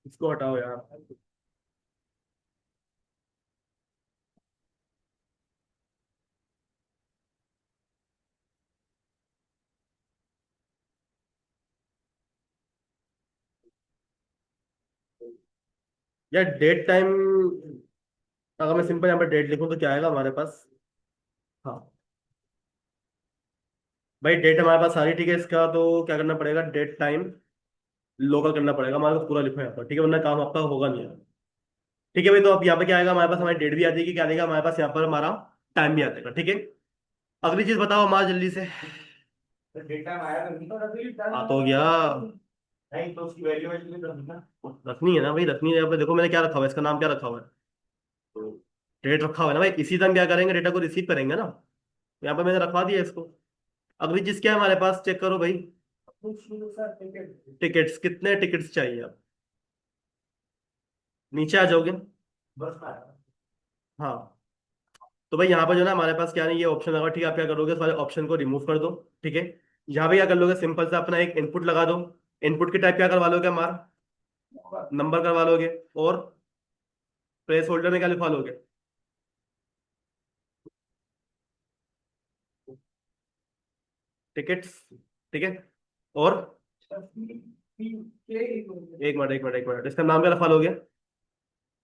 इसको हटाओ यार। यार डेट टाइम, अगर मैं सिंपल यहाँ पर डेट लिखूं तो क्या आएगा हमारे पास, हाँ भाई डेट हमारे पास सारी, ठीक है। इसका तो क्या करना पड़ेगा, डेट टाइम लोकल करना पड़ेगा हमारे को, पूरा लिखो यहाँ पर, ठीक है, वरना काम आपका होगा नहीं। ठीक है भाई, तो अब यहाँ पे क्या आएगा हमारे पास, हमारी डेट भी आ जाएगी, क्या आएगा हमारे पास यहाँ पर, हमारा टाइम भी आ जाएगा, ठीक है। अगली चीज बताओ हमारा जल्दी से, तो डेट टाइम आया तो नहीं, तो अभी आ तो गया, नहीं तो उसकी वैल्यू वैल्यू करनी ना। रखनी है ना भाई, रखनी है। यहाँ पे देखो मैंने क्या रखा हुआ है, इसका नाम क्या रखा हुआ है, तो डेट रखा हुआ है ना भाई, इसी टाइम क्या करेंगे, डेटा को रिसीव करेंगे ना। यहाँ पे मैंने रखवा दिया इसको। अगली चीज क्या है हमारे पास, चेक करो भाई, टिकट्स, कितने टिकट्स चाहिए आप, नीचे आ जाओगे, बस आया। हाँ। तो भाई यहाँ पर जो है ना हमारे पास क्या नहीं, ये ऑप्शन लगा, ठीक है। आप क्या करोगे, इस वाले ऑप्शन को रिमूव कर दो, ठीक है। यहाँ पे क्या कर लोगे, सिंपल से अपना एक इनपुट लगा दो। इनपुट की टाइप क्या करवा लोगे हमारा, नंबर करवा लोगे। और प्लेस होल्डर में क्या लिखवा लोगे, टिकट्स, ठीक है। और एक मिनट इसका नाम क्या रखवा लोगे,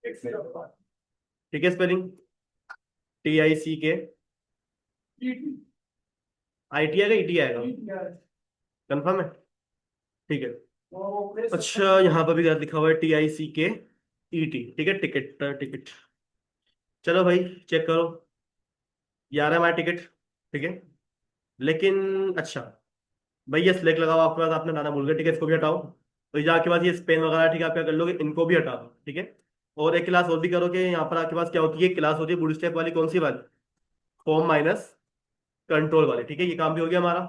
ठीक है। स्पेलिंग TICK, IT आएगा, ET आएगा, कंफर्म है, ठीक है। अच्छा यहाँ पर भी क्या लिखा हुआ है, TICKET, ठीक है, टिकट टिकट। चलो भाई चेक करो, 11 हमारा टिकट, ठीक है। लेकिन अच्छा भाई ये सिलेक्ट लगाओ, आपके पास आपने लाना भूल गए, ठीक है, इसको भी हटाओ। तो ये आपके पास ये स्पेन वगैरह, ठीक है, आप क्या कर लोगे, इनको भी हटा दो, ठीक है। और एक क्लास और भी करो कि यहाँ पर आपके पास क्या होती है, क्लास होती है बूट स्टेप वाली, कौन सी वाली, फॉर्म माइनस कंट्रोल वाली, ठीक है। ये काम भी हो गया हमारा,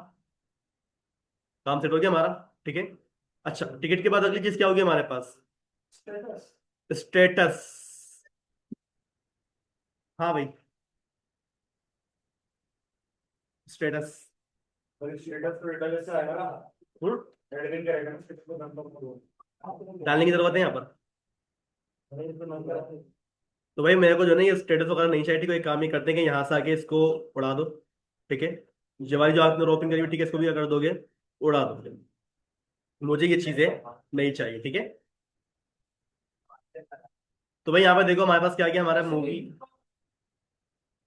काम सेट हो गया हमारा, ठीक है। अच्छा टिकट के बाद अगली चीज क्या होगी हमारे पास, स्टेटस, हाँ भाई स्टेटस, स्टेटस तो डेटा जैसे आएगा ना, एडिटिंग करेगा ना स्टेटस को नंबर को। डालने की जरूरत है यहाँ पर। अरे इसको नंबर। तो भाई मेरे को जो है ना ये स्टेटस वगैरह नहीं चाहिए, ठीक है। एक काम ही करते हैं कि यहाँ से आके इसको उड़ा दो, ठीक है। ये वाली जो आपने रोपिंग करी हुई, ठीक है, इसको भी क्या कर दोगे, उड़ा दोगे। मुझे ये चीजें नहीं चाहिए, ठीक है। तो भाई यहाँ पे देखो हमारे पास क्या गया, हमारा मूवी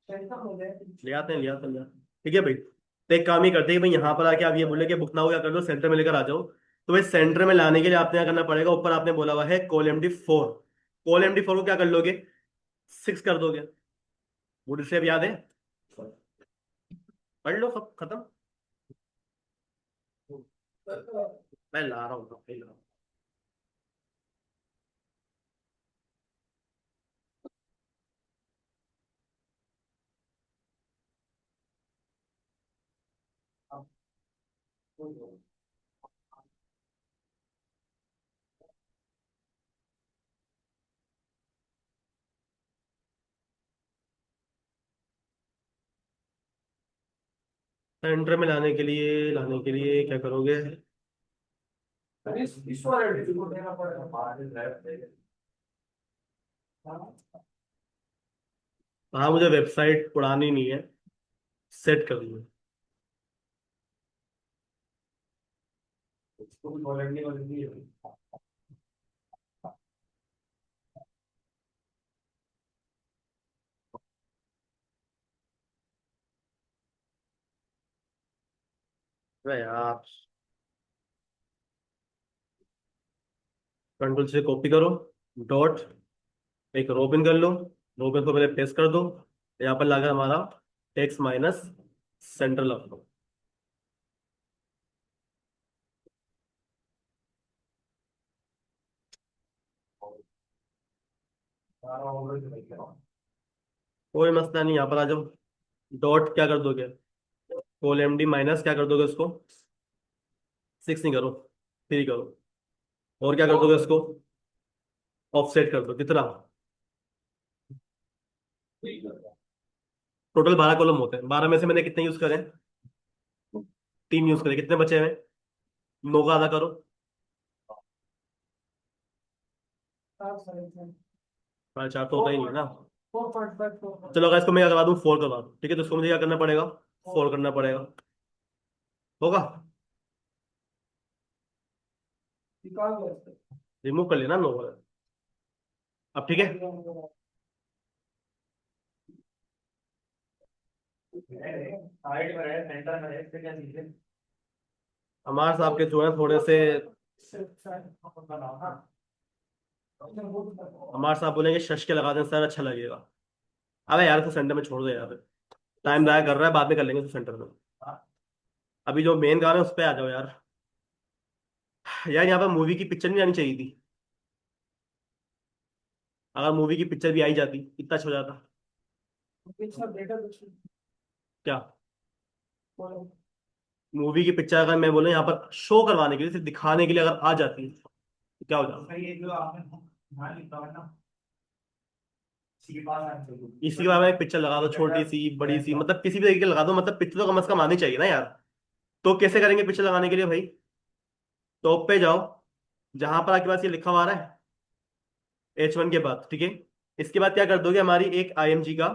ले आते हैं, ठीक है भाई। तो एक काम ही करते हैं भाई, यहाँ पर आके आप ये बोले कि बुक ना हो, क्या कर दो, सेंटर में लेकर आ जाओ। तो भाई सेंटर में लाने के लिए आपने क्या करना पड़ेगा, ऊपर आपने बोला हुआ है कॉलम D4, कॉल MD4 को क्या कर लोगे, 6 कर दोगे। वुड से अब याद है, पढ़ लो, सब खत्म। मैं ला रहा हूँ, मैं ला रहा हूँ। सेंटर में लाने के लिए क्या करोगे। अरे इस वाले को देना पड़ेगा बाहर लैब पे। हाँ, मुझे वेबसाइट उड़ानी नहीं है, सेट करनी है। उसको भी क्वालिटी वाली है। अरे यार, कंट्रोल से कॉपी करो, डॉट, एक रोबिन कर लो, रोबिन को पहले पेस्ट कर दो, यहाँ पर लगा हमारा टेक्स्ट माइनस सेंट्रल रख दो। सारा ऑर्डर से लेके आओ। कोई मसला नहीं, यहाँ पर आ जाओ। डॉट क्या कर दोगे, कोल MD माइनस क्या कर दोगे उसको, 6 नहीं करो, 3 करो। और क्या कर दोगे उसको, ऑफसेट कर दो कितना। टोटल 12 कॉलम होते हैं, 12 में से मैंने कितने यूज करे, 3 यूज करे, कितने बचे हैं, 9 का आधा करो। 4.5 तो होता ही नहीं है ना। 4.5 चलो अगर इसको मैं करवा दूँ 4 करवा दूँ, ठीक है, तो इसको मुझे क्या करना पड़ेगा, 4 करना पड़ेगा। होगा, निकाल दो इसको। रिमूव कर लेना 9। अब ठीक है। साइड में रहे सेंटर में रहे इससे क्या चीज है। हमारे साहब के जो है थोड़े से, बनाओ ना। हमारे साहब बोलेंगे शश के लगा दें सर, अच्छा लगेगा। अबे यार, तो सेंटर में छोड़ दो यार, टाइम जाया कर रहा है, बाद में कर लेंगे तो सेंटर में। अभी जो मेन गाना है उस पर आ जाओ यार। यार यहाँ पर मूवी की पिक्चर नहीं आनी चाहिए थी, अगर मूवी की पिक्चर भी आई जाती इतना अच्छा हो जाता। पीछे बेटा कुछ क्या, बोलो। मूवी की पिक्चर अगर मैं बोलूँ यहाँ पर शो करवाने के लिए, सिर्फ दिखाने के लिए अगर आ जाती तो क्या हो जाता। ये जो आपने ध्यान लिखा है ना, इसी के पास आना चाहिए। इसी के बारे में एक पिक्चर लगा दो, छोटी सी बड़ी सी, मतलब किसी भी तरीके की लगा दो, मतलब पिक्चर तो कम से कम आनी चाहिए ना यार। तो कैसे करेंगे पिक्चर लगाने के लिए भाई, टॉप पे जाओ, जहां पर आपके पास ये लिखा हुआ आ रहा है H1 के बाद, ठीक है। इसके बाद क्या कर दोगे, हमारी एक IMG का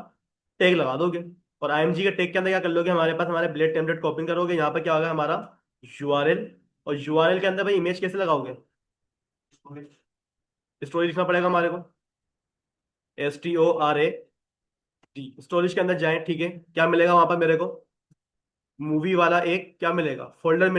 टैग लगा दोगे। और IMG के टैग के अंदर क्या कर लोगे, हमारे पास हमारे ब्लेड टेम्पलेट कॉपी करोगे, यहाँ पर क्या होगा हमारा URL। और URL के अंदर भाई इमेज कैसे लगाओगे, स्टोरी लिखना पड़ेगा हमारे को, STORAD। स्टोरेज के अंदर जाए, ठीक है, क्या मिलेगा वहां पर मेरे को, मूवी वाला एक क्या मिलेगा, फोल्डर